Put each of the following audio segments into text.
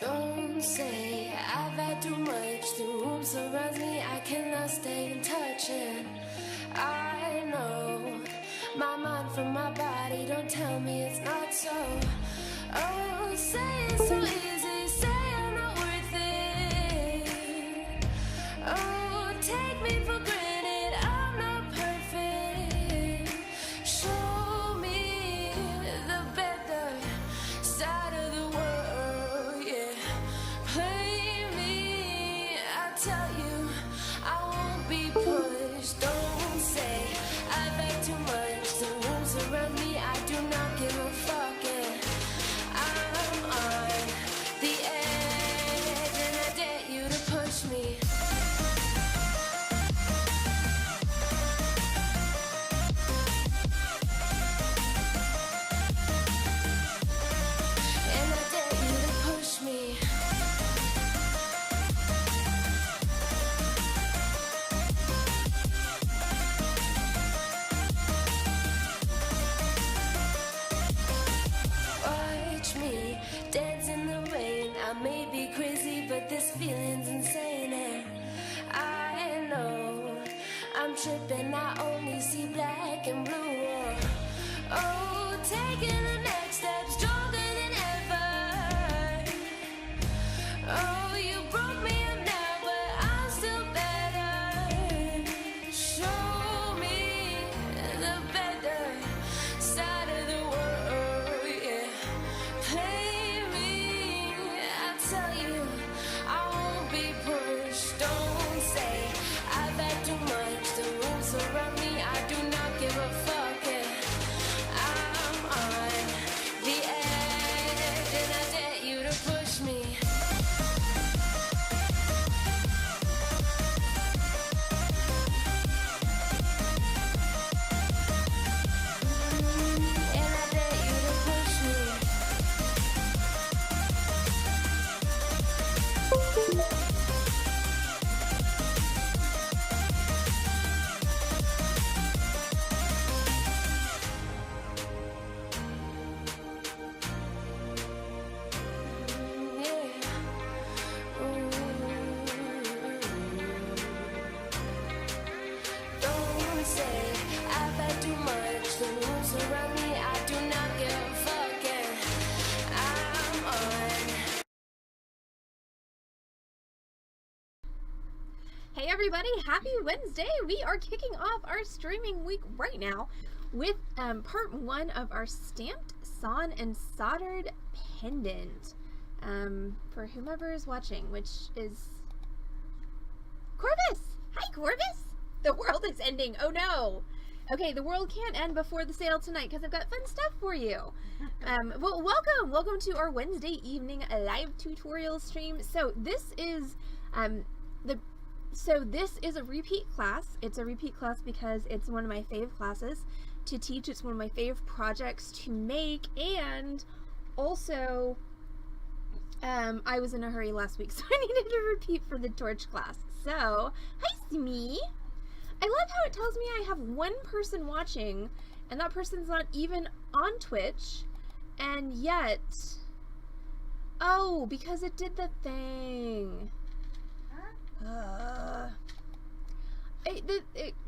Don't say I've had too much. The room surrounds me, I cannot stay in touch. And I know my mind from my body, don't tell me it's not so. Oh, say it's so easy, say I'm not worth it. Oh, take me for granted, I'm not perfect. Show me the better side of the world, yeah. Play me, I tell you, I won't be pushed. Don't say I've had too much. The rooms around me, I do not give a fuck, yeah. I'm on the edge and I dare you to push me. And I dare you to push me. Watch me dance in the rain. I may be crazy, but this feeling's insane. And I know I'm tripping. I only see black and blue. Oh, taking the next step stronger than ever. Oh, you broke me up now, but I'm still better. Show me the better side of the world, yeah. Play me, I tell you, I won't be pushed. Don't say I've had too much. The rooms around me, I do not give a fuck, yeah. I'm on the edge and I dare you to push me. And I dare you to push me. Yeah. Ooh. Don't say I've had too much. The rules around me, I do not give a fuck, yeah. I'm on. Hey everybody, happy Wednesday! We are kicking off our streaming week right now with part 1 of our stamped, sawn, and soldered pendant for whomever is watching, which is Corvus! Hi Corvus! The world is ending, oh no! Okay, the world can't end before the sale tonight because I've got fun stuff for you. Well, welcome to our Wednesday evening live tutorial stream. So this is this is a repeat class. It's a repeat class because it's one of my fave classes to teach. It's one of my fave projects to make, and also I was in a hurry last week, so I needed to repeat for the torch class. So, hi Smee! I love how it tells me I have one person watching, and that person's not even on Twitch, and yet, oh, because it did the thing.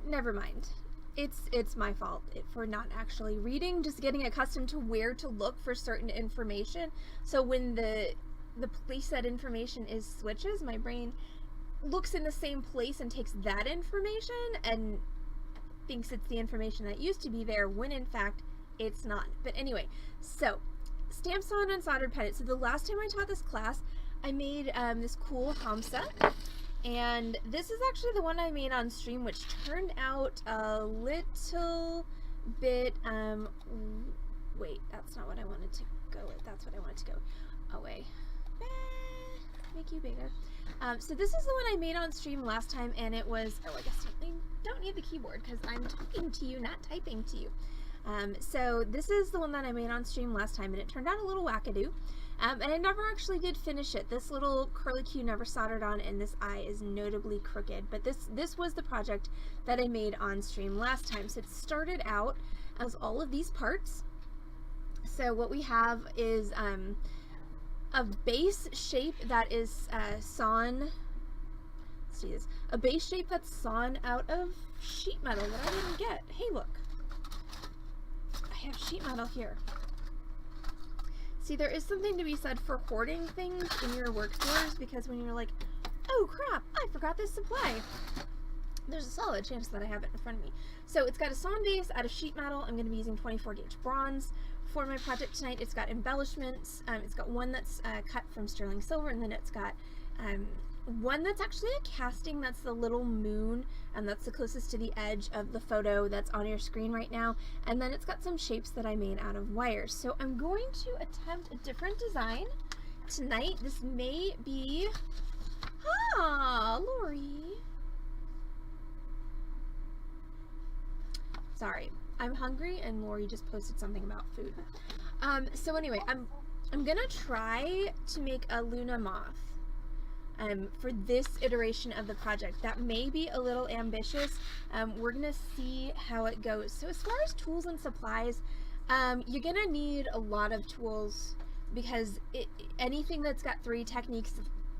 Never mind. It's my fault for not actually reading, just getting accustomed to where to look for certain information. So when the place that information is switches, my brain looks in the same place and takes that information and thinks it's the information that used to be there, when in fact it's not. But anyway, so stamp, sawn, and soldered pendant. So the last time I taught this class, I made this cool hamsa. And this is actually the one I made on stream, which turned out a little bit, wait, that's not what I wanted to go with. That's what I wanted to go away. Make you bigger. So this is the one I made on stream last time, and it was, oh, I guess I don't need the keyboard because I'm talking to you, not typing to you. So this is the one that I made on stream last time, and it turned out a little wackadoo. And I never actually did finish it. This little curly Q never soldered on, and this eye is notably crooked. But this was the project that I made on stream last time. So it started out as all of these parts. So what we have is a base shape that is sawn. Let's see this. A base shape that's sawn out of sheet metal that I didn't get. Hey, look. I have sheet metal here. See, there is something to be said for hoarding things in your work stores, because when you're like, oh crap, I forgot this supply, there's a solid chance that I have it in front of me. So it's got a sawn base out of sheet metal. I'm going to be using 24 gauge bronze for my project tonight. It's got embellishments. It's got one that's cut from sterling silver, and then it's got one that's actually a casting. That's the little moon, and that's the closest to the edge of the photo that's on your screen right now. And then it's got some shapes that I made out of wires. So I'm going to attempt a different design tonight. This may be... Ah, Lori. Sorry, I'm hungry, and Lori just posted something about food. So anyway, I'm gonna try to make a Luna moth for this iteration of the project. That may be a little ambitious. We're gonna see how it goes. So as far as tools and supplies, you're gonna need a lot of tools, because anything that's got 3 techniques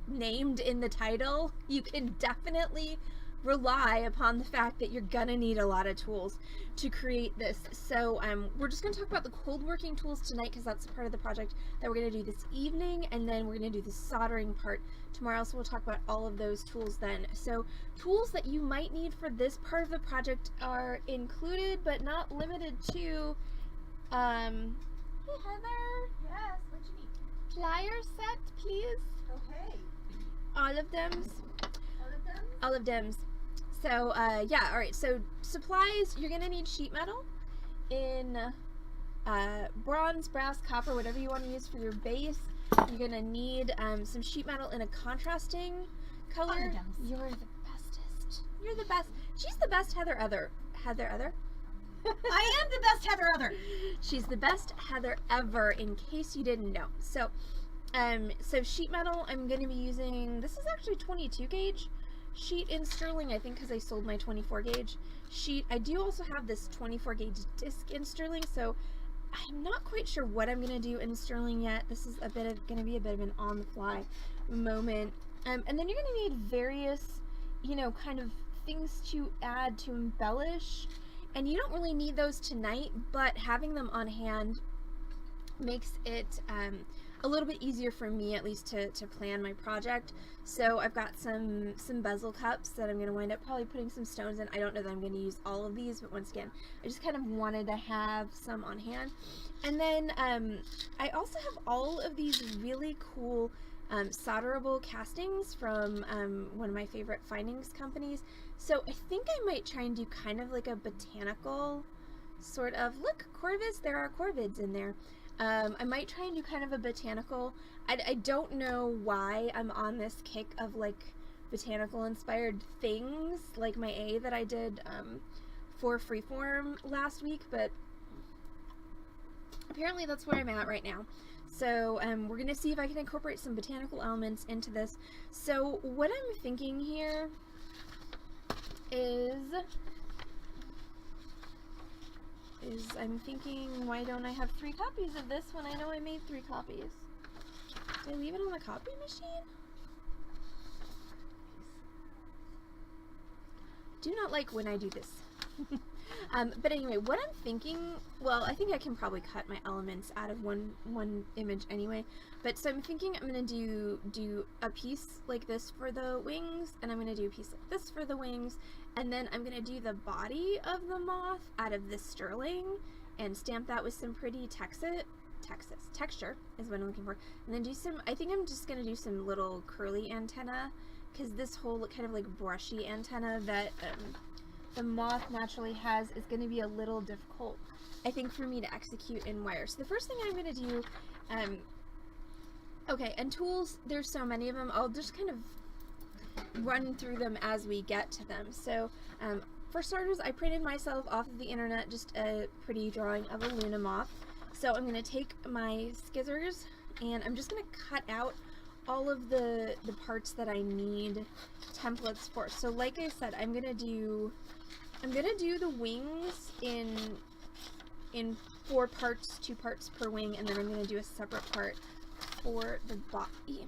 named in the title, you can definitely rely upon the fact that you're gonna need a lot of tools to create this. So we're just gonna talk about the cold working tools tonight, because that's part of the project that we're gonna do this evening, and then we're gonna do the soldering part tomorrow. So we'll talk about all of those tools then. So tools that you might need for this part of the project are included but not limited to hey Heather. Yes, what you need? Plier set, please. Okay. All of them. All of them? All of them. So, yeah, alright, so supplies, you're gonna need sheet metal in bronze, brass, copper, whatever you want to use for your base. You're gonna need some sheet metal in a contrasting color. You're the bestest. You're the best. She's the best Heather other. Heather other? I am the best Heather other. She's the best Heather ever, in case you didn't know. So, so sheet metal, I'm gonna be using, this is actually 22 gauge. Sheet in sterling, I think, because I sold my 24 gauge sheet. I do also have this 24 gauge disc in sterling, so I'm not quite sure what I'm going to do in sterling yet. This is going to be a bit of an on the fly moment. And then you're going to need various, you know, kind of things to add to embellish. And you don't really need those tonight, but having them on hand makes it a little bit easier for me, at least, to plan my project. So I've got some bezel cups that I'm going to wind up probably putting some stones in. I don't know that I'm going to use all of these, but once again, I just kind of wanted to have some on hand. And then I also have all of these really cool solderable castings from one of my favorite findings companies. So I think I might try and do kind of like a botanical sort of, look, corvids, there are corvids in there. I might try and do kind of a botanical, I don't know why I'm on this kick of like botanical inspired things, like my A that I did for Freeform last week, but apparently that's where I'm at right now. So we're gonna see if I can incorporate some botanical elements into this. So what I'm thinking here is I'm thinking, why don't I have 3 copies of this when I know I made 3 copies? Did I leave it on the copy machine? Do not like when I do this. But anyway, what I'm thinking, well, I think I can probably cut my elements out of one image anyway. But so I'm thinking I'm gonna do a piece like this for the wings, and I'm gonna do a piece like this for the wings, and then I'm gonna do the body of the moth out of this sterling and stamp that with some pretty texture is what I'm looking for. And then do some, I think I'm just gonna do some little curly antenna, because this whole kind of like brushy antenna that the moth naturally has is going to be a little difficult, I think, for me to execute in wire. So the first thing I'm going to do, okay, and tools, there's so many of them, I'll just kind of run through them as we get to them. So for starters, I printed myself off of the internet just a pretty drawing of a Luna moth. So I'm going to take my scissors and I'm just going to cut out all of the parts that I need templates for. So like I said, I'm gonna do the wings in 4 parts, 2 parts per wing, and then I'm gonna do a separate part for the body.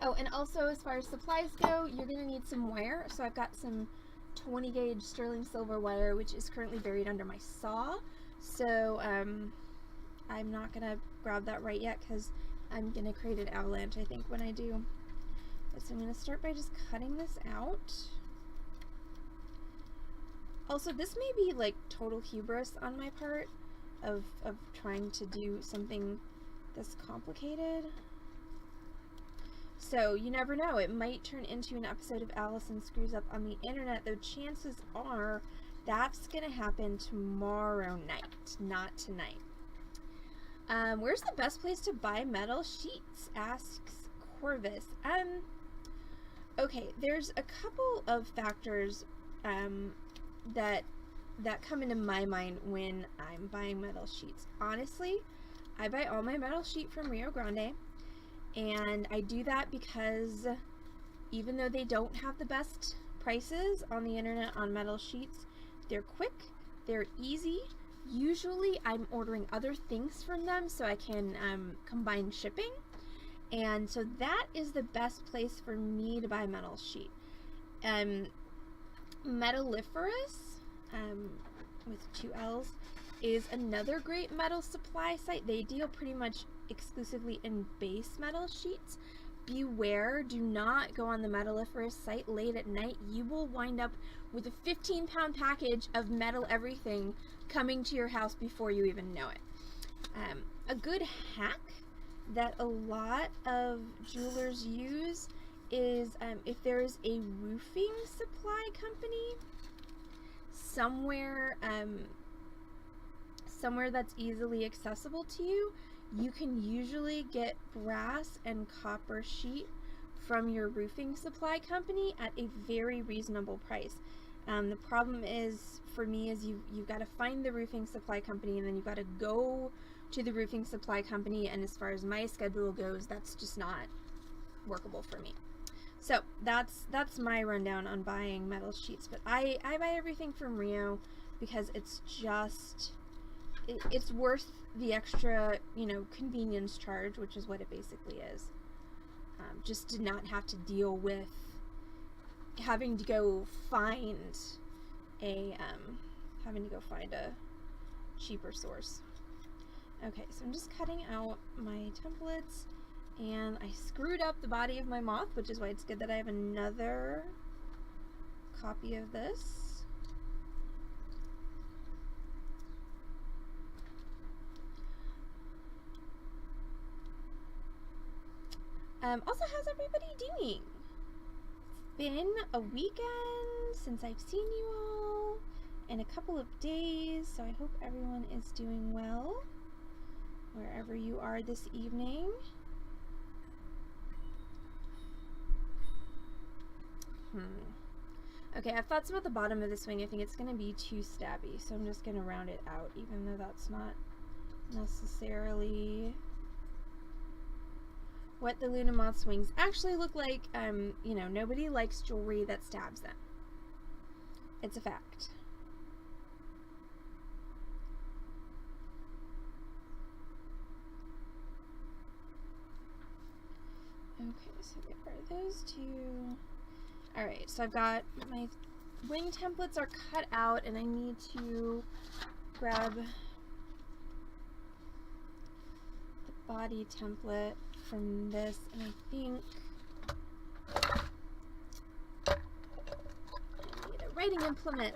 Oh, and also as far as supplies go, you're going to need some wire. So I've got some 20 gauge sterling silver wire, which is currently buried under my saw. So I'm not going to grab that right yet because I'm going to create an avalanche, I think, when I do. So I'm going to start by just cutting this out. Also, this may be like total hubris on my part of trying to do something this complicated. So you never know, it might turn into an episode of Allison Screws Up on the Internet, though chances are that's gonna happen tomorrow night, not tonight. Where's the best place to buy metal sheets? Asks Corvus. Okay, there's a couple of factors that come into my mind when I'm buying metal sheets. Honestly, I buy all my metal sheet from Rio Grande, and I do that because even though they don't have the best prices on the internet on metal sheets, they're quick, they're easy. Usually I'm ordering other things from them so I can combine shipping, and so that is the best place for me to buy metal sheet. Metalliferous, with 2 L's, is another great metal supply site. They deal pretty much exclusively in base metal sheets. Beware, do not go on the Metalliferous site late at night. You will wind up with a 15-pound package of metal everything coming to your house before you even know it. A good hack that a lot of jewelers use is if there is a roofing supply company somewhere that's easily accessible to you, you can usually get brass and copper sheet from your roofing supply company at a very reasonable price. The problem is, for me, is you've got to find the roofing supply company, and then you've got to go to the roofing supply company, and as far as my schedule goes, that's just not workable for me. So that's my rundown on buying metal sheets. But I buy everything from Rio because it's just it's worth the extra, convenience charge, which is what it basically is. Just to not have to deal with having to go find a cheaper source. Okay, so I'm just cutting out my templates, and I screwed up the body of my moth, which is why it's good that I have another copy of this. Also, how's everybody doing? It's been a weekend since I've seen you all, and a couple of days, so I hope everyone is doing well wherever you are this evening. Okay, I've thought about the bottom of this wing. I think it's going to be too stabby, so I'm just going to round it out, even though that's not necessarily what the Luna Moth's wings actually look like. Nobody likes jewelry that stabs them. It's a fact. Okay, so there are those two. Alright, so I've got my wing templates are cut out, and I need to grab the body template from this, and I think I need a writing implement.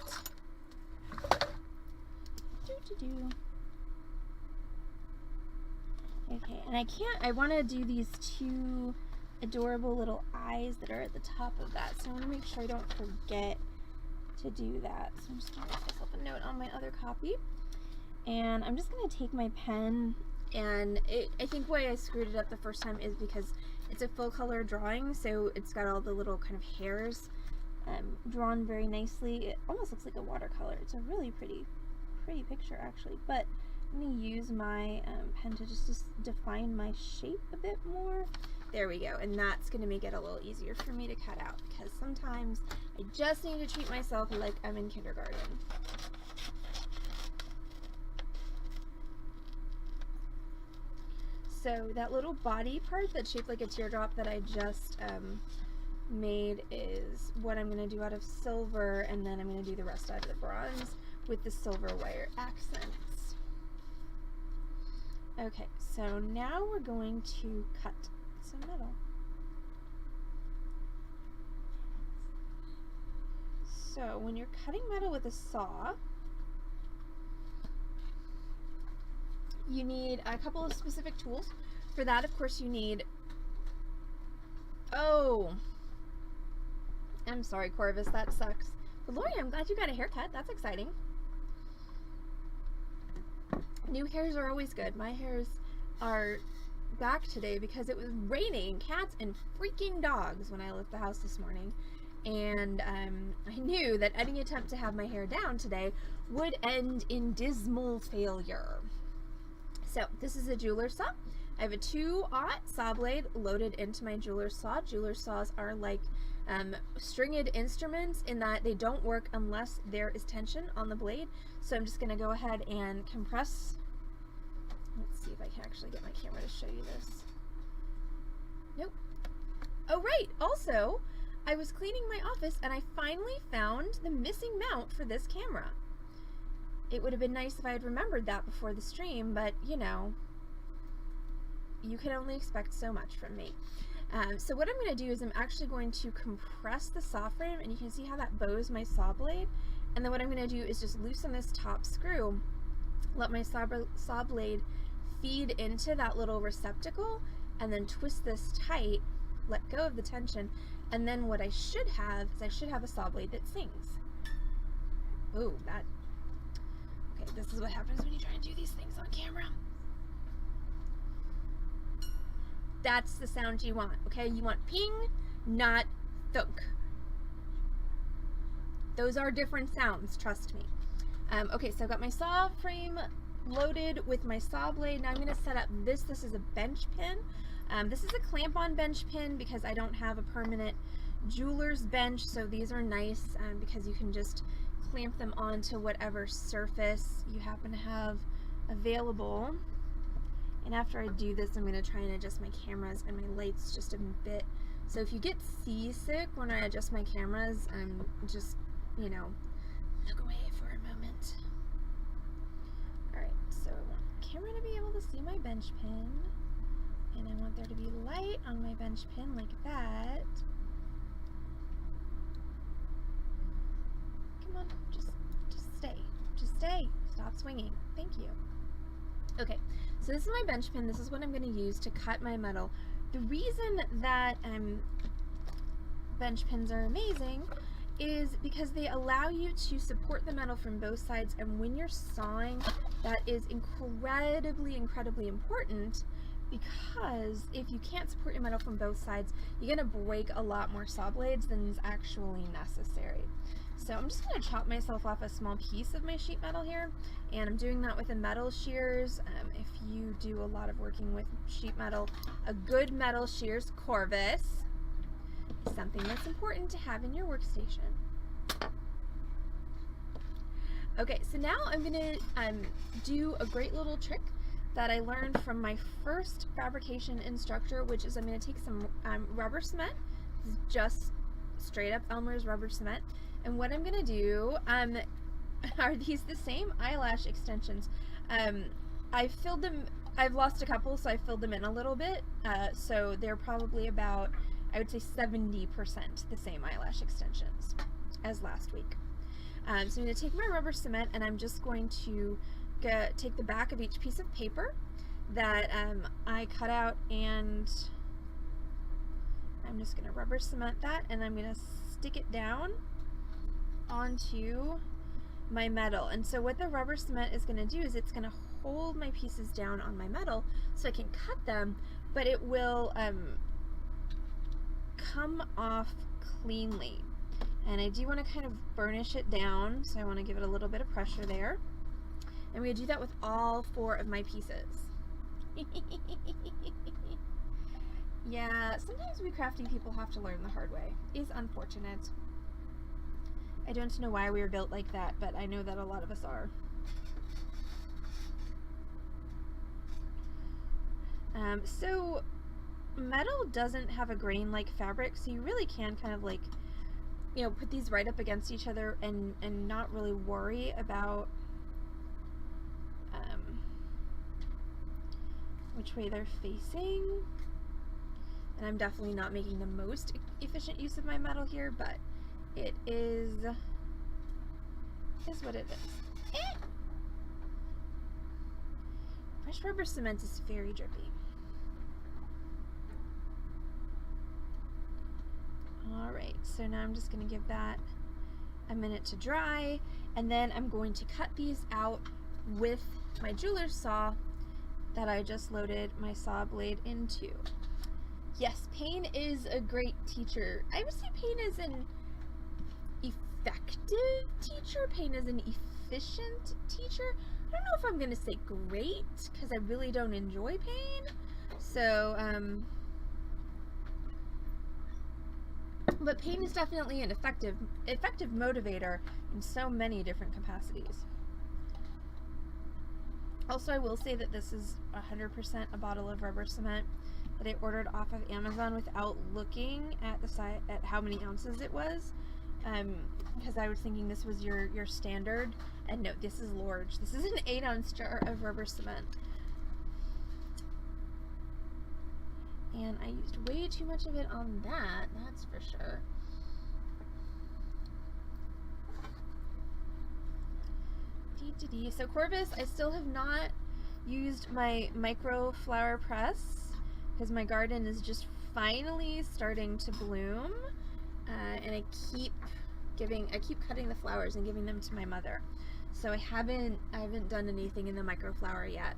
Okay, and I want to do these two adorable little eyes that are at the top of that, so I want to make sure I don't forget to do that. So I'm just going to write myself a note on my other copy, and I'm just going to take my pen, and I think why I screwed it up the first time is because it's a full color drawing, so it's got all the little kind of hairs drawn very nicely. It almost looks like a watercolor. It's a really pretty picture, actually, but I'm going to use my pen to just define my shape a bit more. There we go, and that's going to make it a little easier for me to cut out, because sometimes I just need to treat myself like I'm in kindergarten. So that little body part that's shaped like a teardrop that I just made is what I'm going to do out of silver, and then I'm going to do the rest out of the bronze with the silver wire accents. Okay, so now we're going to cut some metal. So when you're cutting metal with a saw, you need a couple of specific tools. For that, of course, you need... Oh! I'm sorry, Corvus, that sucks. But Lori, I'm glad you got a haircut. That's exciting. New hairs are always good. My hairs are back today because it was raining cats and freaking dogs when I left the house this morning. And I knew that any attempt to have my hair down today would end in dismal failure. So this is a jeweler's saw. I have a 2/0 saw blade loaded into my jeweler's saw. Jeweler's saws are like stringed instruments in that they don't work unless there is tension on the blade. So I'm just going to go ahead and compress. Let's see if I can actually get my camera to show you this. Nope. Oh, right. Also, I was cleaning my office and I finally found the missing mount for this camera. It would have been nice if I had remembered that before the stream, but you know, you can only expect so much from me. So what I'm going to do is I'm actually going to compress the saw frame, and you can see how that bows my saw blade. And then what I'm going to do is just loosen this top screw, let my saw blade feed into that little receptacle, and then twist this tight, let go of the tension, and then what I should have is I should have a saw blade that sings. Ooh, that... Okay, this is what happens when you try and do these things on camera. That's the sound you want, okay? You want ping, not thunk. Those are different sounds, trust me. Okay, so I've got my saw frame loaded with my saw blade. Now I'm going to set up this. This is a bench pin. This is a clamp-on bench pin because I don't have a permanent jeweler's bench, so these are nice because you can just clamp them onto whatever surface you happen to have available. And after I do this, I'm going to try and adjust my cameras and my lights just a bit. So if you get seasick when I adjust my cameras, just, you know, look away for a moment. Alright, so I want the camera to be able to see my bench pin. And I want there to be light on my bench pin like that. Come on, just stay. Just stay. Stop swinging. Thank you. Okay, so this is my bench pin. This is what I'm going to use to cut my metal. The reason that bench pins are amazing is because they allow you to support the metal from both sides, and when you're sawing, that is incredibly important, because if you can't support your metal from both sides, you're going to break a lot more saw blades than is actually necessary. So I'm just going to chop myself off a small piece of my sheet metal here, and I'm doing that with a metal shears. If you do a lot of working with sheet metal, a good metal shears, Corvus, is something that's important to have in your workstation. Okay, so now I'm going to do a great little trick that I learned from my first fabrication instructor, which is I'm going to take some rubber cement. This is just straight up Elmer's rubber cement. And what I'm going to do, are these the same eyelash extensions? I filled them, I've lost a couple, so I filled them in a little bit. So they're probably about, I would say 70% the same eyelash extensions as last week. So I'm going to take my rubber cement, and I'm just going to take the back of each piece of paper that I cut out, and I'm just going to rubber cement that, and I'm going to stick it down onto my metal. And so what the rubber cement is going to do is it's going to hold my pieces down on my metal so I can cut them, but it will come off cleanly. And I do want to kind of burnish it down, so I want to give it a little bit of pressure there. And we're going to do that with all 4 of my pieces. Yeah, sometimes we crafty people have to learn the hard way. It's unfortunate. I don't know why we were built like that, but I know that a lot of us are. So metal doesn't have a grain like fabric, so you really can kind of like, you know, put these right up against each other and not really worry about which way they're facing. And I'm definitely not making the most efficient use of my metal here, but it is what it is. Fresh rubber cement is very drippy. Alright, so now I'm just going to give that a minute to dry, and then I'm going to cut these out with my jeweler's saw that I just loaded my saw blade into. Yes, pain is a great teacher. I would say pain is an effective teacher. Pain is an efficient teacher. I don't know if I'm going to say great, because I really don't enjoy pain. So, but pain is definitely an effective motivator in so many different capacities. Also, I will say that this is 100% a bottle of rubber cement that I ordered off of Amazon without looking at the at how many ounces it was, because I was thinking this was your standard, and no, this is large. This is an 8-ounce jar of rubber cement, and I used way too much of it on that's for sure. So Corvus, I still have not used my micro flower press because my garden is just finally starting to bloom, and I keep cutting the flowers and giving them to my mother. So I haven't done anything in the microflower yet.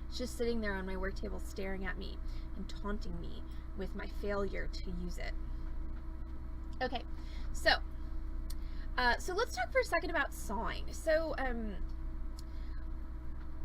It's just sitting there on my work table staring at me and taunting me with my failure to use it. Okay, so let's talk for a second about sawing. So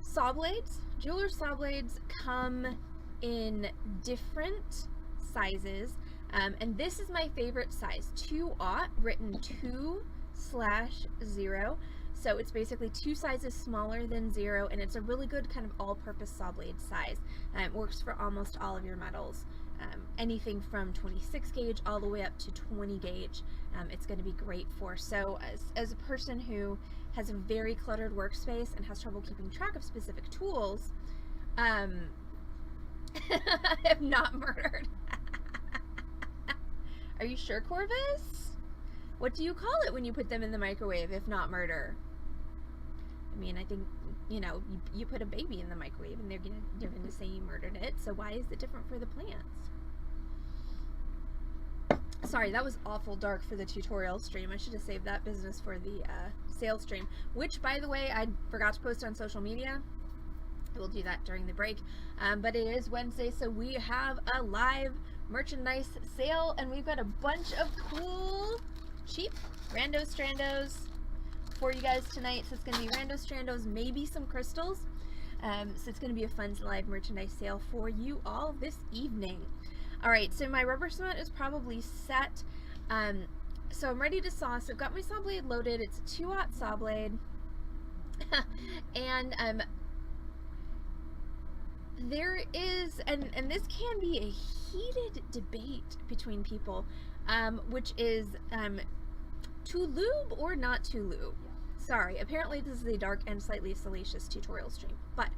saw blades, jeweler saw blades come in different sizes, and this is my favorite size, 2/0, written 2/0. So it's basically 2 sizes smaller than 0, and it's a really good kind of all-purpose saw blade size. It works for almost all of your metals. Anything from 26 gauge all the way up to 20 gauge, it's going to be great for. So as a person who has a very cluttered workspace and has trouble keeping track of specific tools, I have not murdered. Are you sure, Corvus? What do you call it when you put them in the microwave if not murder? I mean, I think, you know, you put a baby in the microwave and they're going to say you murdered it, so why is it different for the plants? Sorry, that was awful dark for the tutorial stream. I should have saved that business for the sales stream, which, by the way, I forgot to post on social media. I will do that during the break, but it is Wednesday, so we have a live merchandise sale, and we've got a bunch of cool, cheap rando strandos for you guys tonight. So it's going to be rando strandos, maybe some crystals. So it's going to be a fun live merchandise sale for you all this evening. Alright, so my rubber cement is probably set. So I'm ready to saw. So I've got my saw blade loaded. It's a 2/0 saw blade. And there is, and this can be a heated debate between people, which is to lube or not to lube. Sorry, apparently this is a dark and slightly salacious tutorial stream, but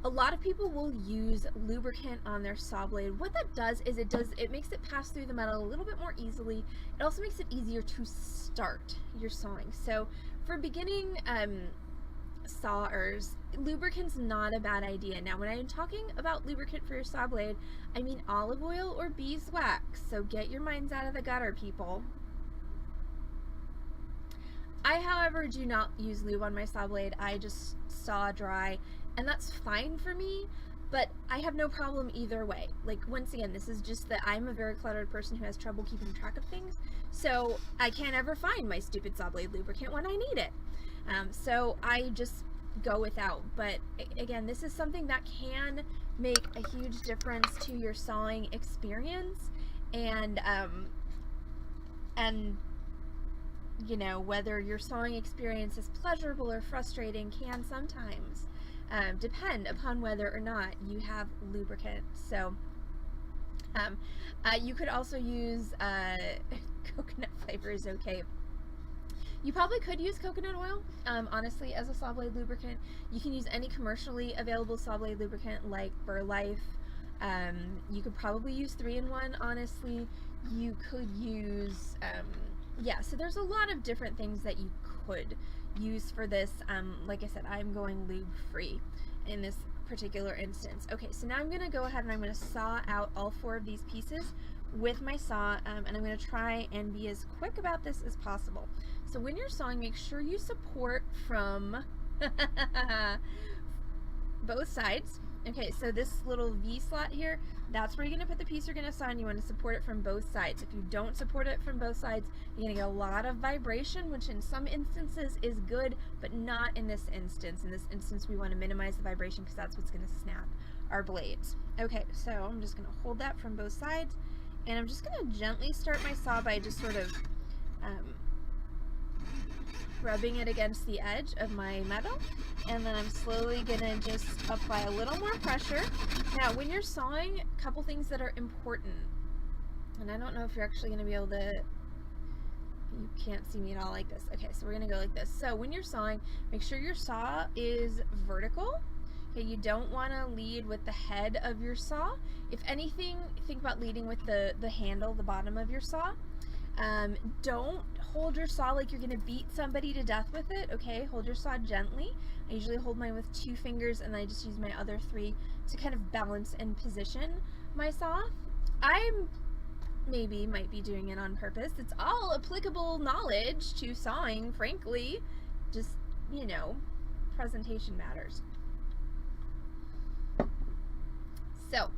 a lot of people will use lubricant on their saw blade. What that does is it makes it pass through the metal a little bit more easily. It also makes it easier to start your sawing. So for beginning sawers, lubricant's not a bad idea. Now, when I'm talking about lubricant for your saw blade, I mean olive oil or beeswax. So get your minds out of the gutter, people. I, however, do not use lube on my saw blade. I just saw dry, and that's fine for me, but I have no problem either way. Like, once again, this is just that I'm a very cluttered person who has trouble keeping track of things, so I can't ever find my stupid saw blade lubricant when I need it. So I just go without. But again, this is something that can make a huge difference to your sawing experience, and you know, whether your sawing experience is pleasurable or frustrating can sometimes depend upon whether or not you have lubricant. So you could also use coconut flavor is okay. You probably could use coconut oil, honestly, as a saw blade lubricant. You can use any commercially available saw blade lubricant like Burlife. You could probably use 3-in-1, honestly. You could use, yeah, so there's a lot of different things that you could use for this. Like I said, I'm going lube free in this particular instance. Okay, so now I'm going to go ahead and I'm going to saw out all 4 of these pieces with my saw, and I'm going to try and be as quick about this as possible. So when you're sawing, make sure you support from both sides. Okay, so this little V slot here, that's where you're going to put the piece you're going to saw, and you want to support it from both sides. If you don't support it from both sides, you're going to get a lot of vibration, which in some instances is good, but not in this instance. In this instance, we want to minimize the vibration because that's what's going to snap our blades. Okay, so I'm just going to hold that from both sides, and I'm just going to gently start my saw by just sort of rubbing it against the edge of my metal, and then I'm slowly gonna just apply a little more pressure. Now when you're sawing, a couple things that are important, and I don't know if you're actually gonna be able to, you can't see me at all like this. Okay, so we're gonna go like this. So when you're sawing, make sure your saw is vertical. Okay, you don't want to lead with the head of your saw. If anything, think about leading with the handle, the bottom of your saw. Don't hold your saw like you're going to beat somebody to death with it, okay? Hold your saw gently. I usually hold mine with 2 fingers, and then I just use my other 3 to kind of balance and position my saw. I maybe might be doing it on purpose. It's all applicable knowledge to sawing, frankly. Just, you know, presentation matters. So,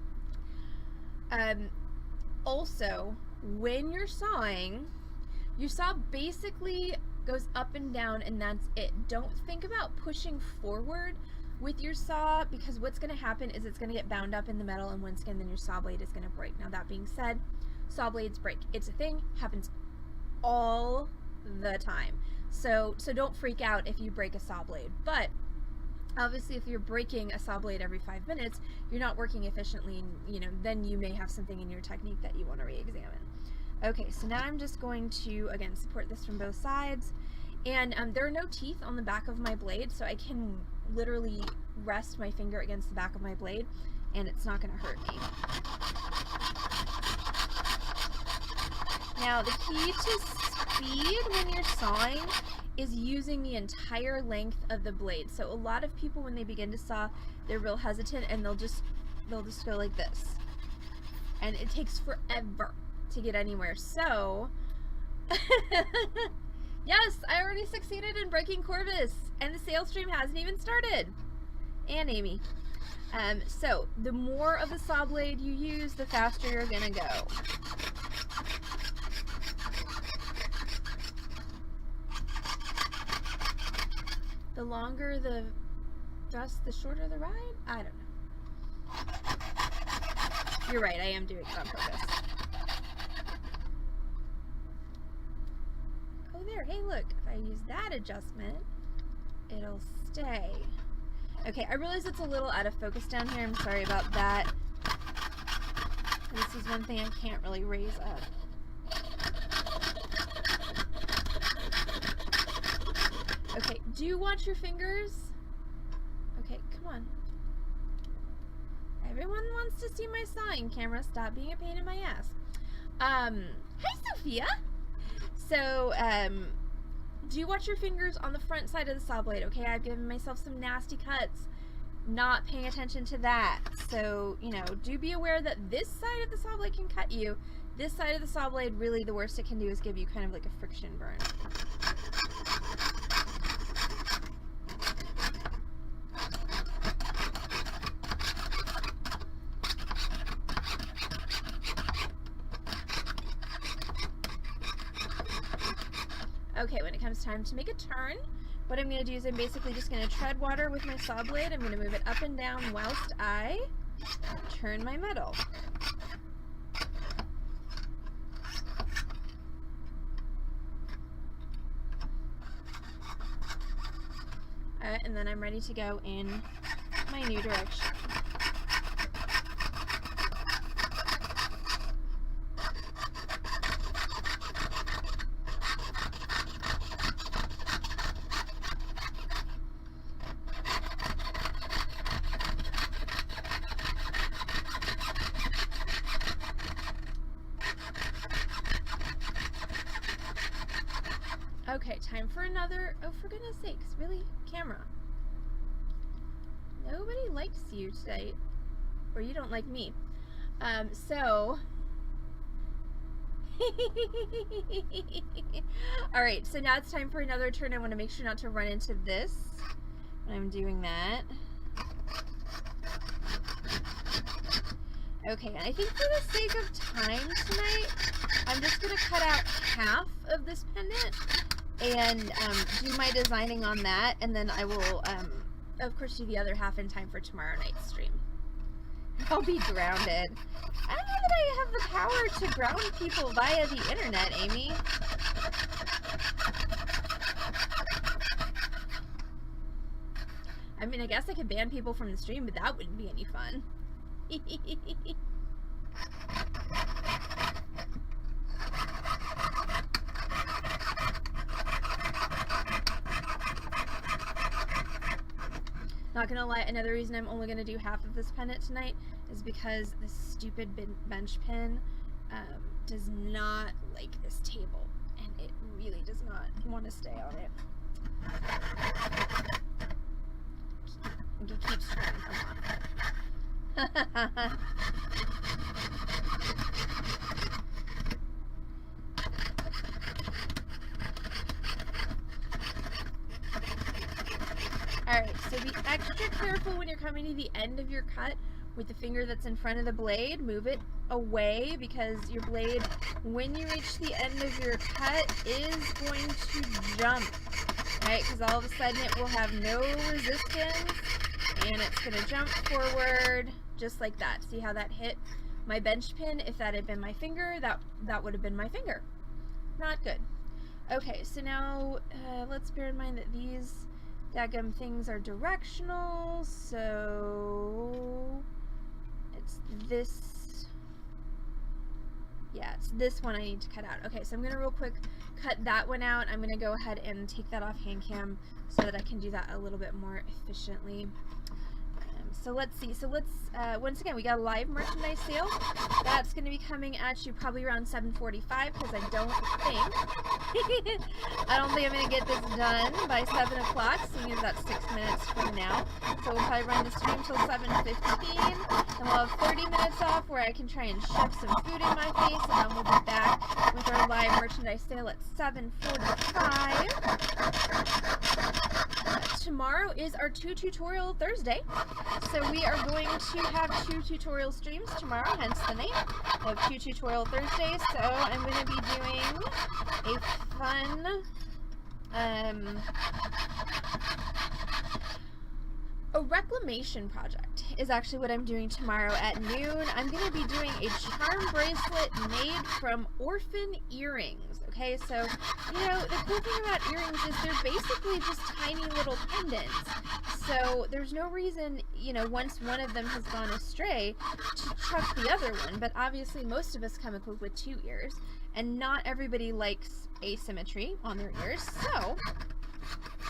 also, when you're sawing, your saw basically goes up and down, and that's it. Don't think about pushing forward with your saw, because what's going to happen is it's going to get bound up in the metal, and once again then your saw blade is going to break. Now that being said, saw blades break. It's a thing, happens all the time. So don't freak out if you break a saw blade. But obviously, if you're breaking a saw blade every 5 minutes, you're not working efficiently, and you know, then you may have something in your technique that you want to re-examine. Okay, so now I'm just going to, again, support this from both sides, and there are no teeth on the back of my blade, so I can literally rest my finger against the back of my blade, and it's not going to hurt me. Now, the key to speed when you're sawing is using the entire length of the blade. So a lot of people, when they begin to saw, they're real hesitant, and they'll just go like this, and it takes forever to get anywhere. So yes, I already succeeded in breaking Corvus, and the sales stream hasn't even started. And Amy. So the more of the saw blade you use, the faster you're gonna go. The longer the thrust, the shorter the ride? I don't know. You're right, I am doing it on purpose. Oh there, hey look, if I use that adjustment, it'll stay. Okay, I realize it's a little out of focus down here, I'm sorry about that. This is one thing I can't really raise up. Okay, do watch your fingers. Okay, come on. Everyone wants to see my sawing camera. Stop being a pain in my ass. Hi, Sophia. So, do watch your fingers on the front side of the saw blade, okay? I've given myself some nasty cuts. Not paying attention to that. So, you know, do be aware that this side of the saw blade can cut you. This side of the saw blade, really the worst it can do is give you kind of like a friction burn. Okay, when it comes time to make a turn, what I'm going to do is I'm basically just going to tread water with my saw blade. I'm going to move it up and down whilst I turn my metal. And then I'm ready to go in my new direction. Okay, time for another. Oh, for goodness sakes, really? Camera. Nobody likes you today. Or you don't like me. So. Alright, so now it's time for another turn. I want to make sure not to run into this when I'm doing that. Okay, and I think for the sake of time tonight, I'm just going to cut out half of this pendant and do my designing on that, and then I will, of course, do the other half in time for tomorrow night's stream. I'll be grounded. I don't know that I have the power to ground people via the internet, Amy. I mean, I guess I could ban people from the stream, but that wouldn't be any fun. Not gonna lie, another reason I'm only gonna do half of this pendant tonight is because this stupid bench pin does not like this table, and it really does not want to stay on it. It keeps trying to come on. Alright, so be extra careful when you're coming to the end of your cut with the finger that's in front of the blade. Move it away, because your blade, when you reach the end of your cut, is going to jump. Right? Because all of a sudden it will have no resistance, and it's going to jump forward just like that. See how that hit my bench pin? If that had been my finger, that would have been my finger. Not good. Okay, so now let's bear in mind that these daggum things are directional, so it's this. Yeah, it's this one I need to cut out. Okay, so I'm going to real quick cut that one out. I'm going to go ahead and take that off hand cam so that I can do that a little bit more efficiently. So let's see. So let's, once again, we got a live merchandise sale. That's going to be coming at you probably around 7:45, because I don't think I'm going to get this done by 7 o'clock, seeing as that's 6 minutes from now. So we'll probably run the stream till 7:15, and we'll have 30 minutes off where I can try and shove some food in my face, and then we'll be back with our live merchandise sale at 7:45. Tomorrow is our 2 tutorial Thursday, so we are going to have 2 tutorial streams tomorrow, hence the name of 2 tutorial Thursdays. So I'm going to be doing a fun a reclamation project is actually what I'm doing tomorrow at noon. I'm going to be doing a charm bracelet made from orphan earrings. Okay, so, you know, the cool thing about earrings is they're basically just tiny little pendants. So there's no reason, you know, once one of them has gone astray, to chuck the other one. But obviously most of us come equipped with 2 ears, and not everybody likes asymmetry on their ears. So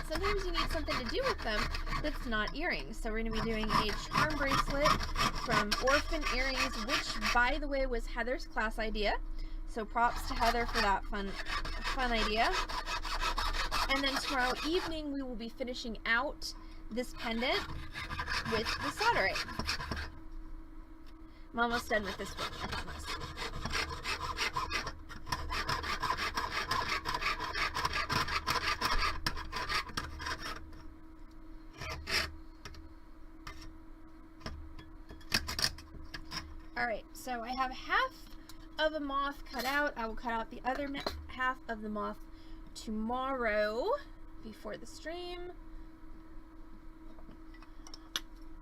sometimes you need something to do with them that's not earrings. So we're going to be doing a charm bracelet from orphan earrings, which, by the way, was Heather's class idea. So props to Heather for that fun idea. And then tomorrow evening we will be finishing out this pendant with the soldering. I'm almost done with this one, I promise. Alright, so I have half of a moth cut out. I will cut out the other half of the moth tomorrow before the stream.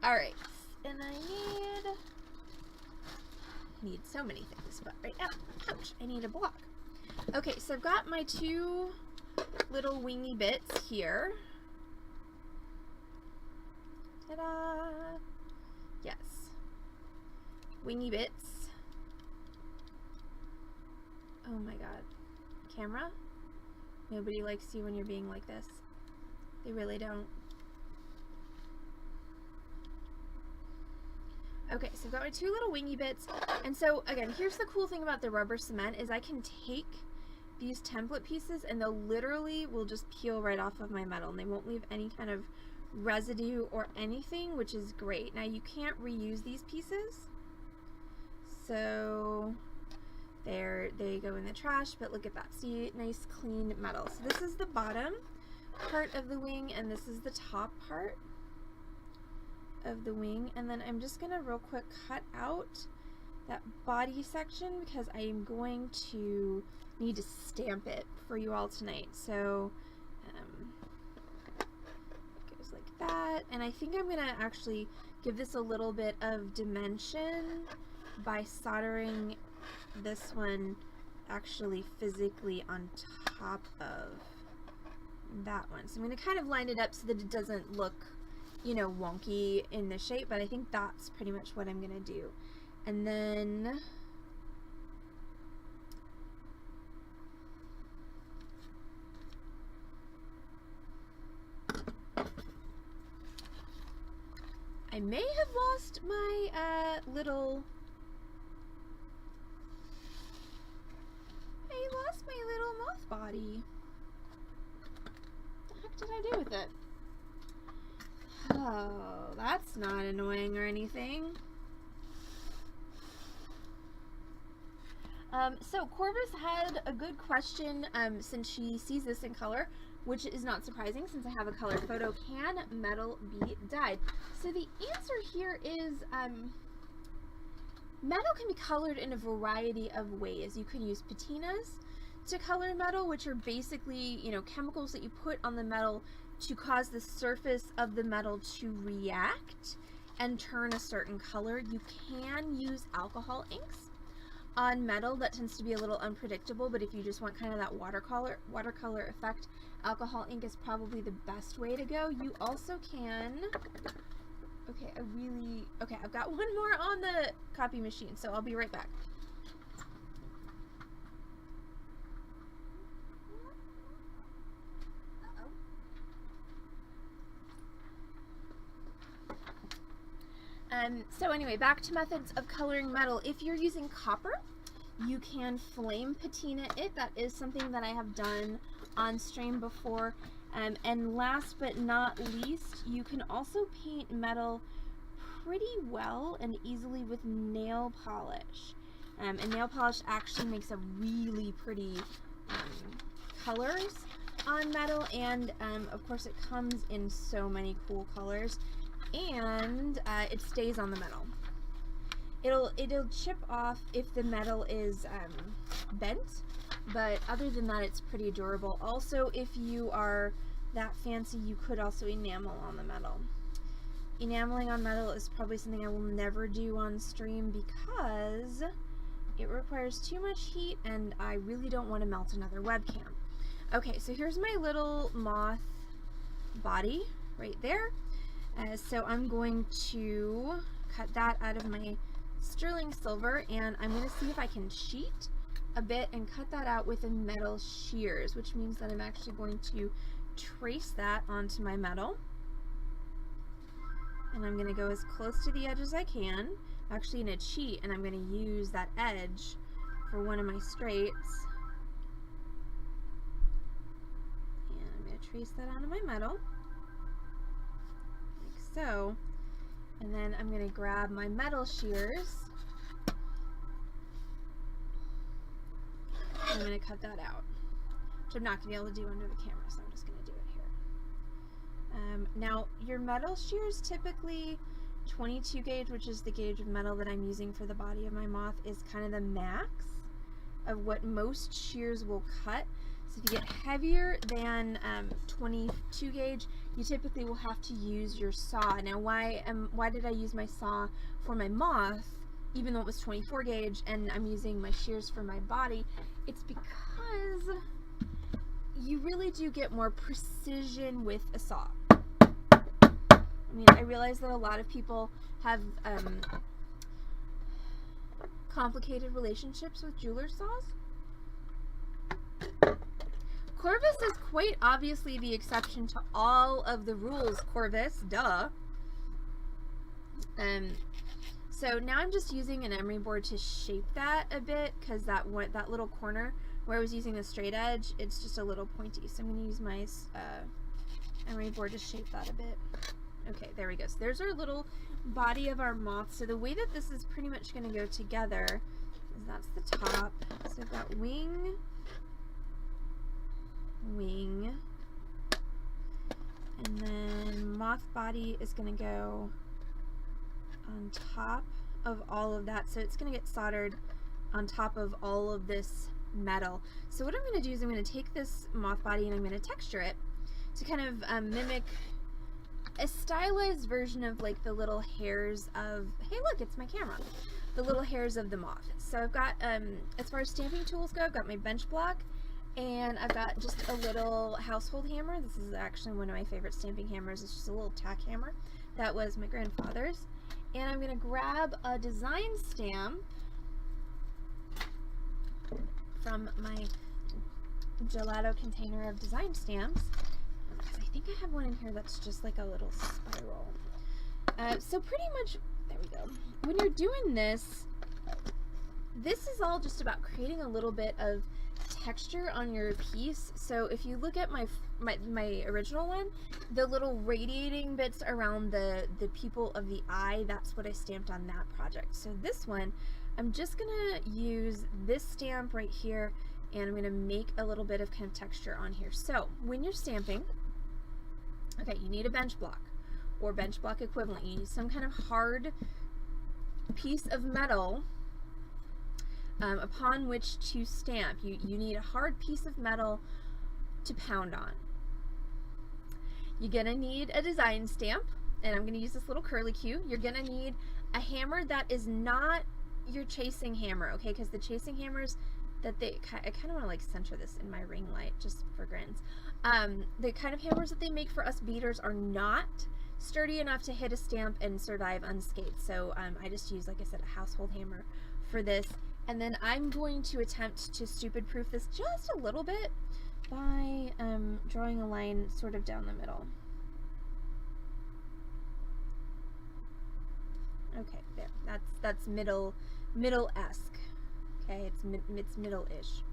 Alright, and I need so many things, but right now, ouch, I need a block. Okay, so I've got my 2 little wingy bits here. Ta-da! Yes. Wingy bits. Oh my god. Camera? Nobody likes you when you're being like this. They really don't. Okay, so I've got my two little wingy bits. And so, again, here's the cool thing about the rubber cement is I can take these template pieces and they'll literally will just peel right off of my metal and they won't leave any kind of residue or anything, which is great. Now, you can't reuse these pieces. So, there they go in the trash, but look at that. See, nice clean metal. So this is the bottom part of the wing and this is the top part of the wing, and then I'm just gonna real quick cut out that body section because I am going to need to stamp it for you all tonight. So it goes like that, and I think I'm gonna actually give this a little bit of dimension by soldering this one actually physically on top of that one. So I'm gonna kind of line it up so that it doesn't look, you know, wonky in the shape, but I think that's pretty much what I'm gonna do. And then I may have lost my little moth body. What the heck did I do with it? Oh, that's not annoying or anything. So Corvus had a good question since she sees this in color, which is not surprising since I have a color photo. Can metal be dyed? So the answer here is metal can be colored in a variety of ways. You can use patinas to color metal, which are basically, you know, chemicals that you put on the metal to cause the surface of the metal to react and turn a certain color. You can use alcohol inks on metal. That tends to be a little unpredictable, but if you just want kind of that watercolor effect, alcohol ink is probably the best way to go. You also can, I've got one more on the copy machine, so I'll be right back. So anyway, back to methods of coloring metal. If you're using copper, you can flame patina it. That is something that I have done on stream before. And last but not least, you can also paint metal pretty well and easily with nail polish. And nail polish actually makes a really pretty colors on metal, and of course it comes in so many cool colors. And it stays on the metal. It'll chip off if the metal is bent, but other than that, it's pretty durable. Also, if you are that fancy, you could also enamel on the metal. Enameling on metal is probably something I will never do on stream because it requires too much heat, and I really don't want to melt another webcam. Okay, so here's my little moth body right there. So I'm going to cut that out of my sterling silver, and I'm going to see if I can sheet a bit and cut that out with a metal shears, which means that I'm actually going to trace that onto my metal. And I'm going to go as close to the edge as I can. I'm actually going to cheat, and I'm going to use that edge for one of my straights. And I'm going to trace that onto my metal. So, and then I'm going to grab my metal shears. I'm going to cut that out, which I'm not going to be able to do under the camera, so I'm just going to do it here. Now, your metal shears, typically 22 gauge, which is the gauge of metal that I'm using for the body of my moth, is kind of the max of what most shears will cut. So if you get heavier than 22 gauge, you typically will have to use your saw. Now, why did I use my saw for my moth, even though it was 24 gauge, and I'm using my shears for my body? It's because you really do get more precision with a saw. I'm I mean, I realize that a lot of people have complicated relationships with jeweler saws. Corvus is quite obviously the exception to all of the rules, Corvus, duh. So now I'm just using an emery board to shape that a bit, because that little corner where I was using the straight edge, it's just a little pointy. So I'm going to use my emery board to shape that a bit. Okay, there we go. So there's our little body of our moth. So the way that this is pretty much going to go together is that's the top. So we've got wing, and then moth body is going to go on top of all of that. So it's going to get soldered on top of all of this metal. So what I'm going to do is I'm going to take this moth body and I'm going to texture it to kind of mimic a stylized version of like the little hairs of, hey look, it's my camera, the little hairs of the moth. So I've got, as far as stamping tools go, I've got my bench block, and I've got just a little household hammer. This is actually one of my favorite stamping hammers. It's just a little tack hammer. That was my grandfather's. And I'm going to grab a design stamp from my gelato container of design stamps. I think I have one in here that's just like a little spiral. So pretty much, there we go. When you're doing this, this is all just about creating a little bit of texture on your piece. So if you look at my original one, the little radiating bits around the pupil of the eye, that's what I stamped on that project. So this one, I'm just gonna use this stamp right here, and I'm gonna make a little bit of kind of texture on here. So when you're stamping, okay, you need a bench block or bench block equivalent. You need some kind of hard piece of metal upon which to stamp. You need a hard piece of metal to pound on. You're gonna need a design stamp, and I'm gonna use this little curly Q. You're gonna need a hammer that is not your chasing hammer, okay? Because the chasing hammers that I kind of want to like center this in my ring light just for grins. The kind of hammers that they make for us beaders are not sturdy enough to hit a stamp and survive unscathed. So I just use, like I said, a household hammer for this. And then I'm going to attempt to stupid proof this just a little bit by drawing a line sort of down the middle. Okay, there. That's middle-esque. Okay, it's middle-ish.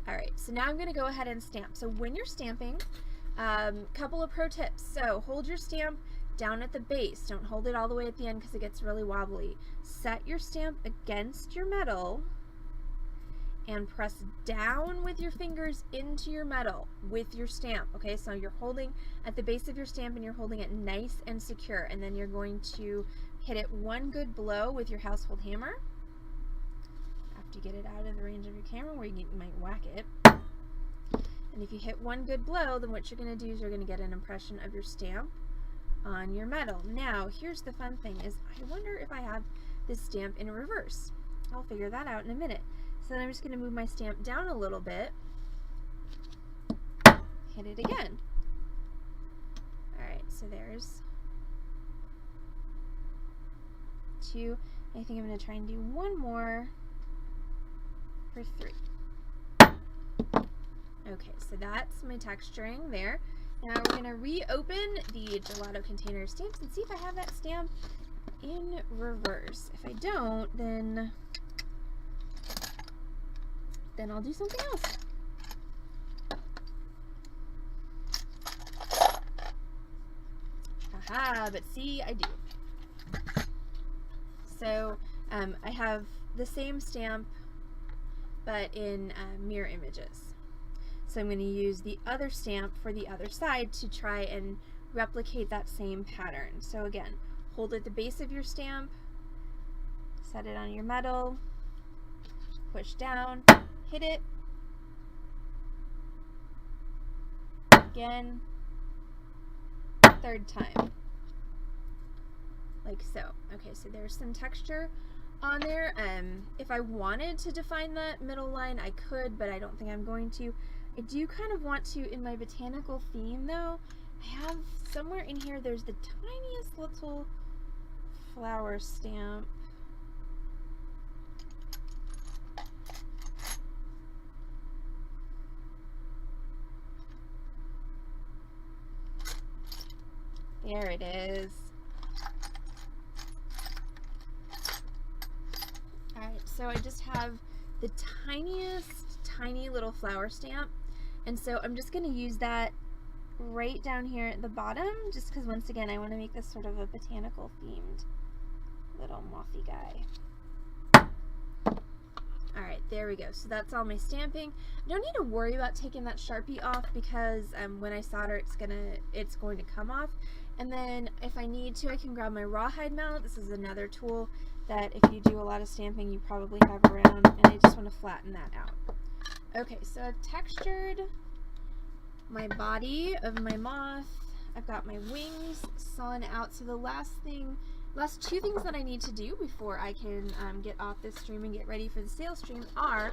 All right, so now I'm going to go ahead and stamp. So when you're stamping, couple of pro tips. So hold your stamp down at the base. Don't hold it all the way at the end because it gets really wobbly. Set your stamp against your metal and press down with your fingers into your metal with your stamp. Okay, so you're holding at the base of your stamp and you're holding it nice and secure, and then you're going to hit it one good blow with your household hammer. After you get it out of the range of your camera where you might whack it. And if you hit one good blow, then what you're going to do is you're going to get an impression of your stamp on your metal. Now, here's the fun thing is I wonder if I have this stamp in reverse. I'll figure that out in a minute. So then I'm just going to move my stamp down a little bit, hit it again. Alright, so there's 2. I think I'm going to try and do one more for 3. Okay, so that's my texturing there. Now we're going to reopen the gelato container stamps and see if I have that stamp in reverse. If I don't, then I'll do something else. Haha, but see, I do. So I have the same stamp, but in mirror images. So I'm going to use the other stamp for the other side to try and replicate that same pattern. So again, hold at the base of your stamp, set it on your metal, push down, hit it, again, 3rd time, like so. Okay, so there's some texture on there. If I wanted to define that middle line, I could, but I don't think I'm going to. I do kind of want to, in my botanical theme though, I have somewhere in here, there's the tiniest little flower stamp. There it is. Alright, so I just have the tiniest, tiny little flower stamp. And so I'm just going to use that right down here at the bottom, just because once again I want to make this sort of a botanical themed little mothy guy. Alright, there we go. So that's all my stamping. I don't need to worry about taking that Sharpie off because when I solder it's going to come off. And then if I need to, I can grab my rawhide mallet. This is another tool that if you do a lot of stamping you probably have around, and I just want to flatten that out. Okay, so I've textured my body of my moth. I've got my wings sawn out. So the last two things that I need to do before I can get off this stream and get ready for the sales stream are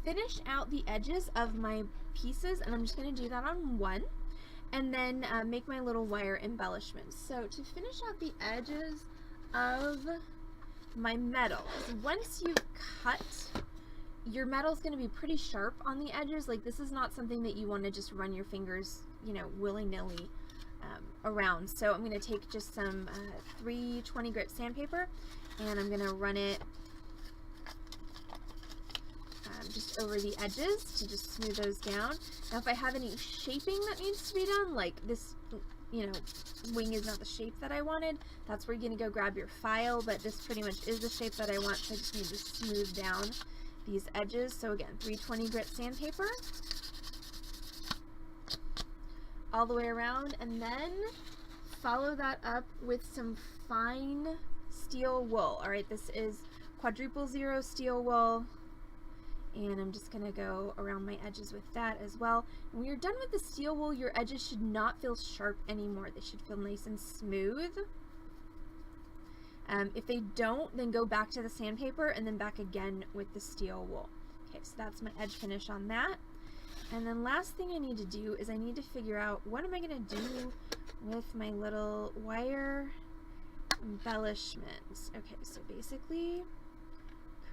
finish out the edges of my pieces, and I'm just going to do that on one, and then make my little wire embellishments. So to finish out the edges of my metals, once you've cut, your metal is going to be pretty sharp on the edges. Like, this is not something that you want to just run your fingers, you know, willy-nilly around. So I'm going to take just some 320 grit sandpaper, and I'm going to run it just over the edges to just smooth those down. Now if I have any shaping that needs to be done, like this, you know, wing is not the shape that I wanted, that's where you're going to go grab your file, but this pretty much is the shape that I want, so I just need to smooth down these edges. So again, 320 grit sandpaper all the way around, and then follow that up with some fine steel wool. Alright, this is quadruple zero steel wool, and I'm just going to go around my edges with that as well. And when you're done with the steel wool, your edges should not feel sharp anymore. They should feel nice and smooth. If they don't, then go back to the sandpaper and then back again with the steel wool. Okay, so that's my edge finish on that. And then last thing I need to do is I need to figure out what am I going to do with my little wire embellishments. Okay, so basically,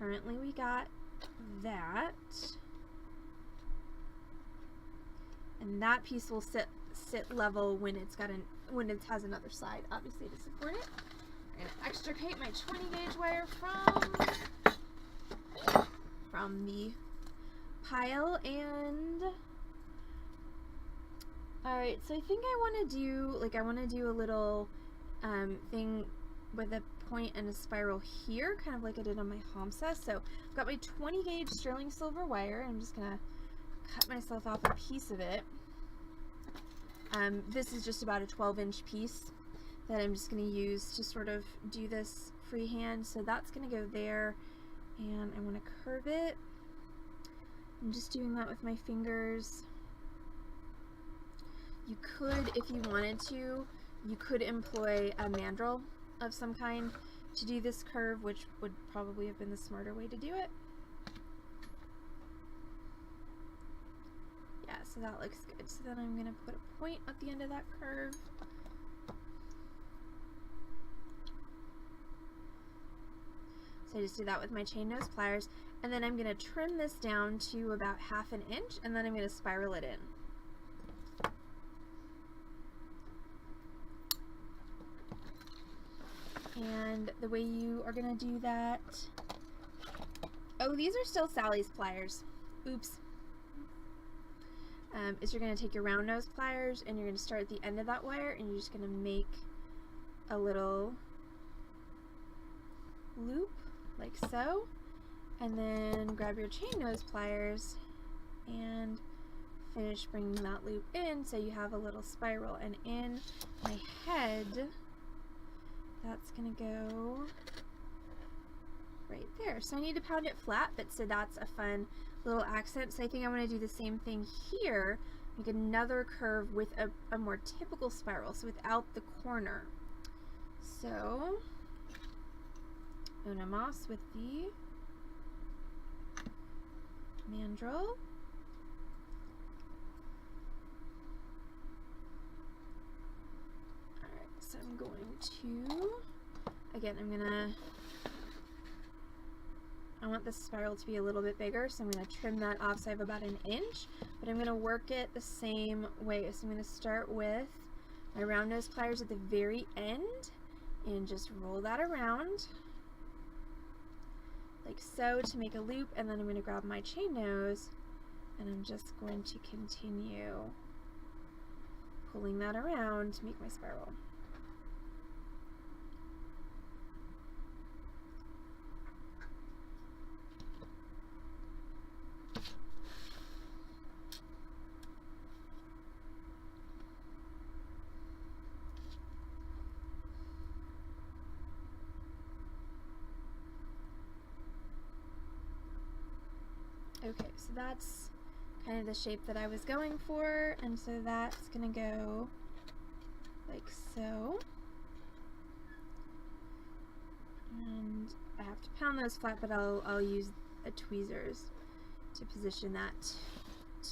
currently we got that, and that piece will sit level when it's got when it has another side, obviously, to support it. I'm gonna extricate my 20 gauge wire from the pile, and alright, so I think I want to do a little thing with a point and a spiral here, kind of like I did on my Hamsa. So I've got my 20 gauge sterling silver wire. I'm just gonna cut myself off a piece of it. This is just about a 12-inch piece that I'm just gonna use to sort of do this freehand. So that's gonna go there, and I want to curve it. I'm just doing that with my fingers. You could, if you wanted to, you could employ a mandrel of some kind to do this curve, which would probably have been the smarter way to do it. Yeah, so that looks good. So then I'm going to put a point at the end of that curve. So I just do that with my chain nose pliers, and then I'm going to trim this down to about 1/2 inch, and then I'm going to spiral it in. And the way you are going to do that, oh, these are still Sally's pliers, oops, is you're going to take your round nose pliers and you're going to start at the end of that wire, and you're just going to make a little loop like so, and then grab your chain nose pliers and finish bringing that loop in so you have a little spiral. And in my head, that's gonna go right there. So I need to pound it flat, but so that's a fun little accent. So I think I want to do the same thing here, make another curve with a more typical spiral, so without the corner. So una mas with the mandrel. I'm going to, again, I want this spiral to be a little bit bigger, so I'm going to trim that off so I have about an inch, but I'm going to work it the same way. So I'm going to start with my round nose pliers at the very end and just roll that around like so to make a loop, and then I'm going to grab my chain nose and I'm just going to continue pulling that around to make my spiral. Okay, so that's kind of the shape that I was going for, and so that's gonna go like so. And I have to pound those flat, but I'll use a tweezers to position that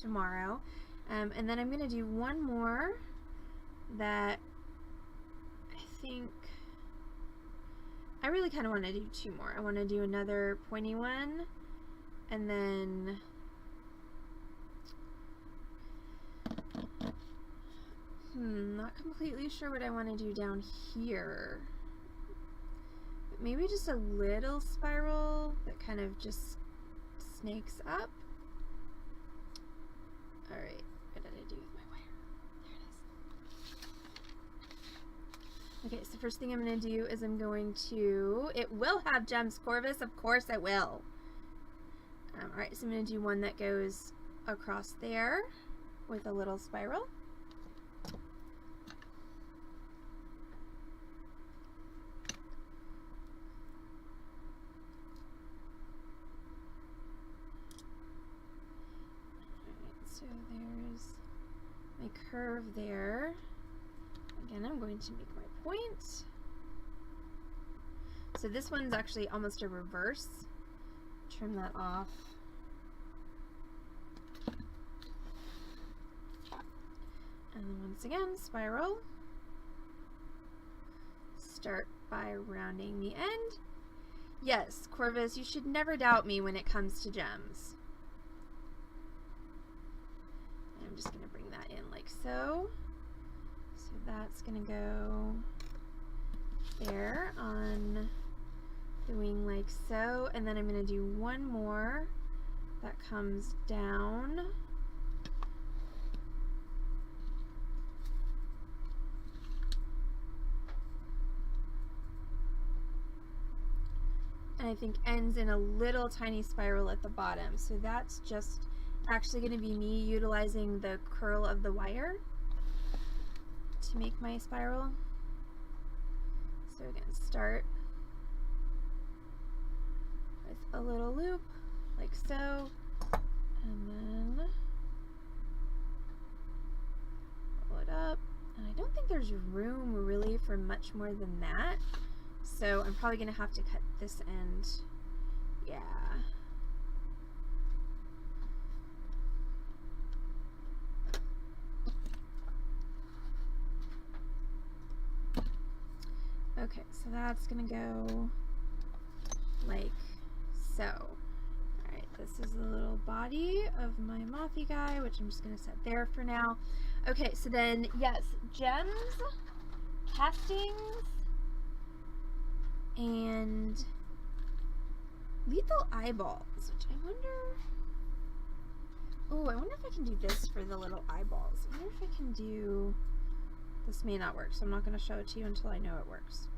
tomorrow. And then I'm gonna do one more that I think I really kind of want to do two more. I want to do another pointy one, and then not completely sure what I want to do down here. But maybe just a little spiral that kind of just snakes up. Alright, what did I do with my wire? There it is. Okay, so first thing I'm going to do is I'm going to, it will have gems, Corvus, of course it will. Alright, so I'm going to do one that goes across there with a little spiral. Alright, so there's my curve there. Again, I'm going to make my point. So this one's actually almost a reverse. Trim that off. And then once again, spiral. Start by rounding the end. Yes, Corvus, you should never doubt me when it comes to gems. And I'm just going to bring that in like so. So that's going to go there on the wing like so, and then I'm going to do one more that comes down. And I think ends in a little tiny spiral at the bottom. So that's just actually going to be me utilizing the curl of the wire to make my spiral. So again, start with a little loop like so, and then roll it up. And I don't think there's room really for much more than that, so I'm probably gonna have to cut this end. Yeah. Okay, so that's gonna go like so. Alright, this is the little body of my mothy guy, which I'm just gonna set there for now. Okay, so then, yes, gems, castings, and lethal eyeballs, which I wonder, oh, I wonder if I can do this for the little eyeballs. I wonder if I can do, this may not work, so I'm not going to show it to you until I know it works.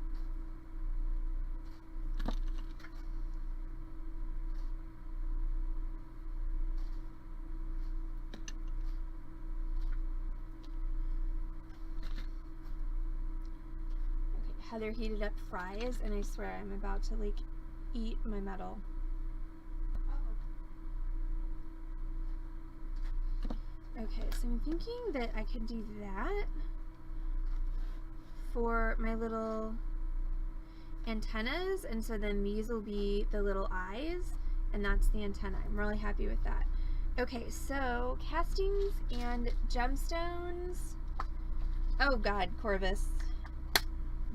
Heather heated up fries, and I swear I'm about to like eat my metal. Okay, so I'm thinking that I could do that for my little antennas, and so then these will be the little eyes, and that's the antenna. I'm really happy with that. Okay, so castings and gemstones. Oh God, Corvus.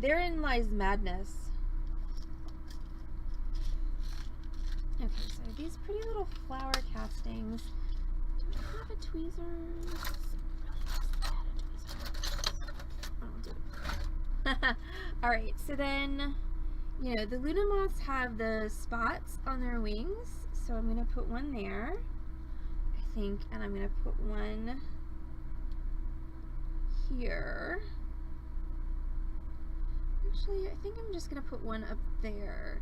Therein lies madness. Okay, so these pretty little flower castings. Do I have a tweezers? I'll do it. Alright, so then, you know, the Luna moths have the spots on their wings, so I'm going to put one there, I think, and I'm going to put one here. Actually, I think I'm just going to put one up there.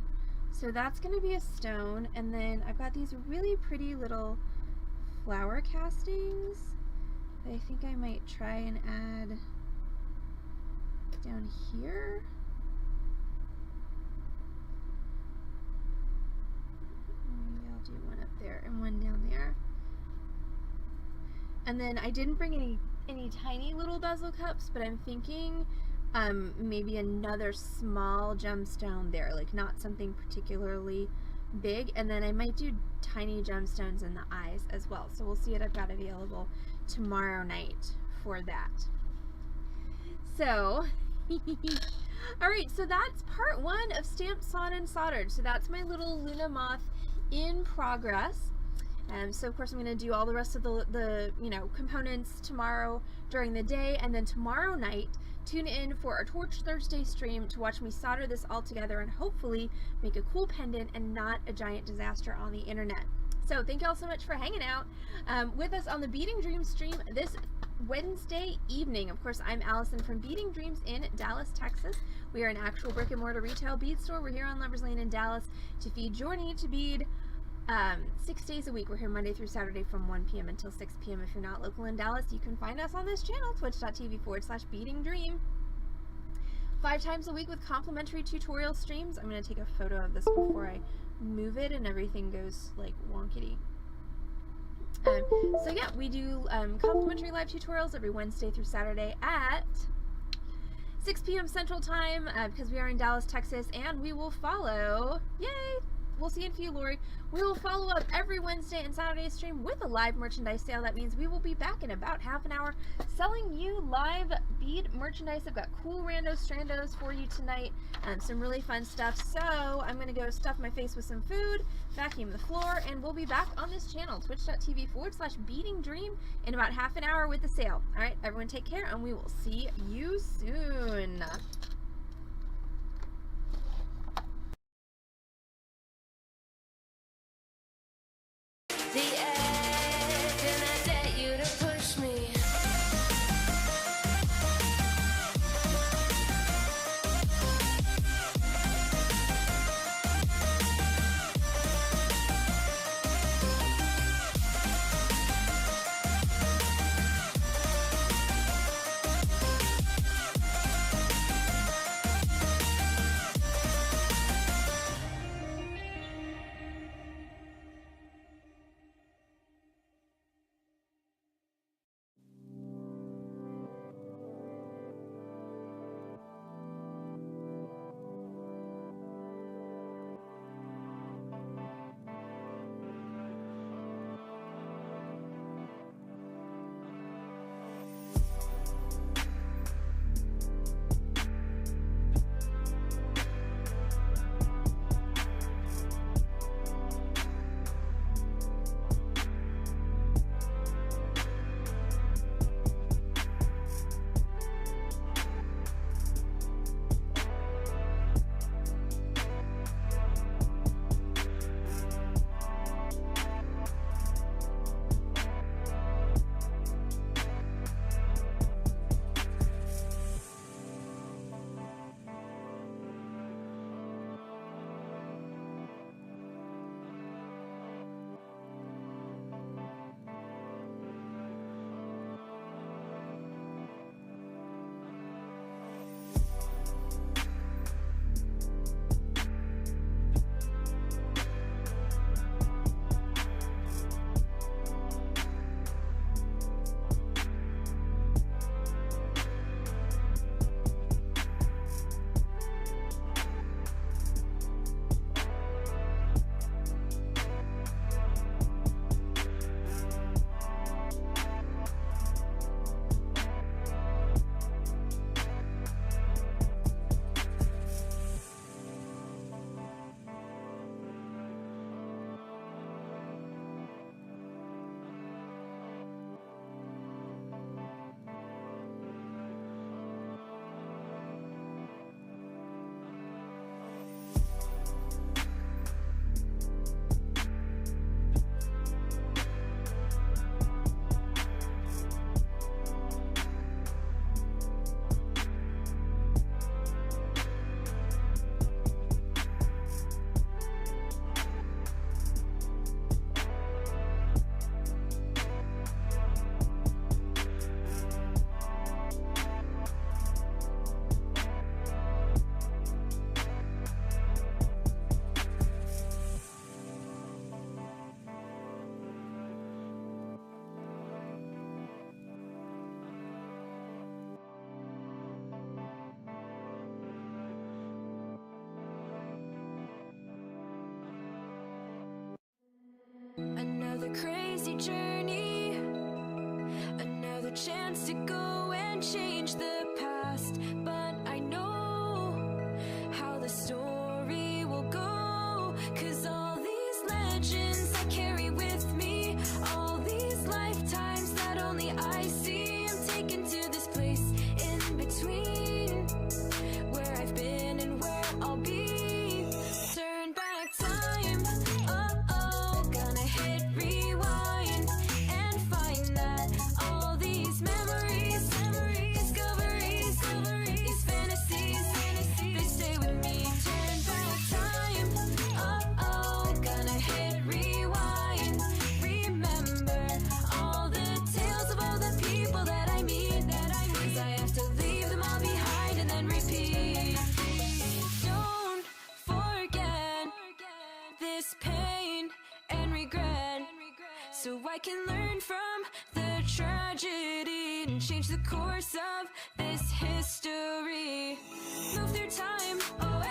So that's going to be a stone, and then I've got these really pretty little flower castings that I think I might try and add down here. Maybe I'll do one up there and one down there. And then I didn't bring any tiny little bezel cups, but I'm thinking maybe another small gemstone there, like not something particularly big, and then I might do tiny gemstones in the eyes as well. So we'll see what I've got available tomorrow night for that. So alright, so that's part 1 of Stamped, Sawn, and Soldered. So that's my little Luna moth in progress. So of course I'm going to do all the rest of the you know, components tomorrow during the day, and then tomorrow night tune in for our Torch Thursday stream to watch me solder this all together and hopefully make a cool pendant and not a giant disaster on the internet. So thank you all so much for hanging out with us on the Beading Dreams stream this Wednesday evening. Of course, I'm Allison from Beading Dreams in Dallas, Texas. We are an actual brick and mortar retail bead store. We're here on Lovers Lane in Dallas to feed your need to bead 6 days a week. We're here Monday through Saturday from 1 p.m. until 6 p.m. If you're not local in Dallas, you can find us on this channel, twitch.tv/beadingdream. 5 times a week with complimentary tutorial streams. I'm going to take a photo of this before I move it and everything goes like wonkity. So yeah, we do complimentary live tutorials every Wednesday through Saturday at 6 p.m. Central Time because we are in Dallas, Texas, and we will follow, yay! We'll see you in a few, Lori. We will follow up every Wednesday and Saturday stream with a live merchandise sale. That means we will be back in about half an hour selling you live bead merchandise. I've got cool randos, strandos for you tonight. Some really fun stuff. So I'm going to go stuff my face with some food, vacuum the floor, and we'll be back on this channel, twitch.tv/beadingdream in about half an hour with the sale. All right, everyone take care, and we will see you soon. The edge, and I dare you to push me. another crazy journey, another chance to go and change the past. But I know how the story will go, 'cause all these legends I carry with me, all these lifetimes that only I see, I'm taken to this place in between, where I've been and where I'll be. Turn back time, oh, gonna hit rewind and find that all these memories, discoveries, these fantasies, they stay with me. Turn back time, oh, gonna hit rewind, remember all the tales of all the people that I meet, 'cause I have to leave them all behind and then repeat. Don't forget this pain and regret, so I can learn from the tragedy and change the course of this history. Move through time, oh,